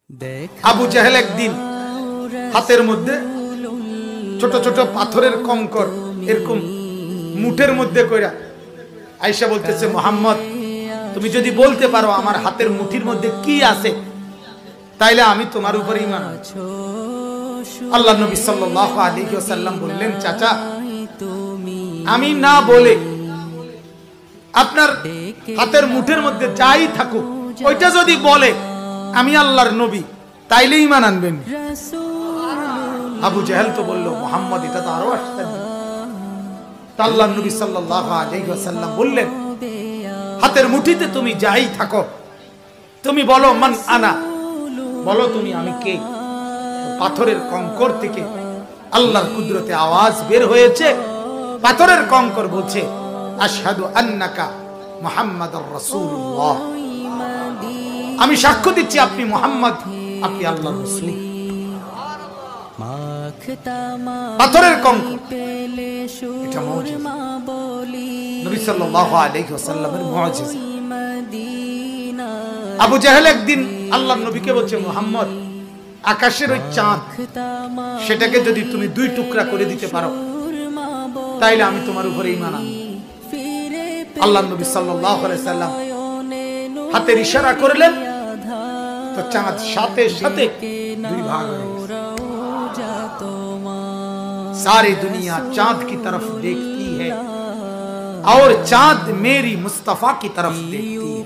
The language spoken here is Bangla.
আবু জাহেল একদিন হাতের মধ্যে ছোট ছোট পাথরের কঙ্কর এরকম মুঠের মধ্যে কইরা আয়েশা বলতেছে, মুহাম্মদ তুমি যদি বলতে পারো আমার হাতের মুঠির মধ্যে কি আছে তাইলে আমি তোমার উপর ঈমান আনছি। আল্লাহ নবী সাল্লাল্লাহু আলাইহি ওয়াসাল্লাম বললেন, চাচা আমি না বলে আপনার হাতের মুঠের মধ্যে যাই থাকুক ওইটা যদি বলে আমি আল্লাহর নবী তাইলে ঈমান আনবেন। আবু জাহেল তো বলল, মুহাম্মদ এটা তো আরো আশ্চর্য। আল্লাহ নবী সাল্লাল্লাহু আলাইহি ওয়াসাল্লাম বললেন, হাতের মুঠিতে তুমি যাই থাকো তুমি বলো মান আনা, বলো তুমি আমি কে। পাথরের কঙ্কর থেকে আল্লাহর কুদরতে আওয়াজ বের হয়েছে। পাথরের কঙ্কর বলছে, আশহাদু আন্নাকা মুহাম্মাদুর রাসূলুল্লাহ, আমি সাক্ষ্য দিচ্ছি আপনি মুহাম্মদ, আপনি আল্লাহর রাসূল। পাথরের কঙ্কর, এটা মুজিজা, নবী সাল্লাল্লাহু আলাইহি ওয়াসাল্লামের মুজিজা। আবু জাহেল একদিন আল্লাহর নবীকে বলছে, মুহাম্মদ আকাশের ওই চাঁদ সেটাকে যদি তুমি দুই টুকরা করে দিতে পারো তাইলে আমি তোমার উপরে ঈমান আনব। আল্লাহর নবী সাল্লাল্লাহু আলাইহি ওয়াসাল্লাম হাতের ইশারা করলেন তো চাঁদ সাথে সাথে দুই ভাগ হয়ে গেল। सारी दुनिया चांद की तरफ देखती है और चांद मेरी मुस्तफा की तरफ देखती है।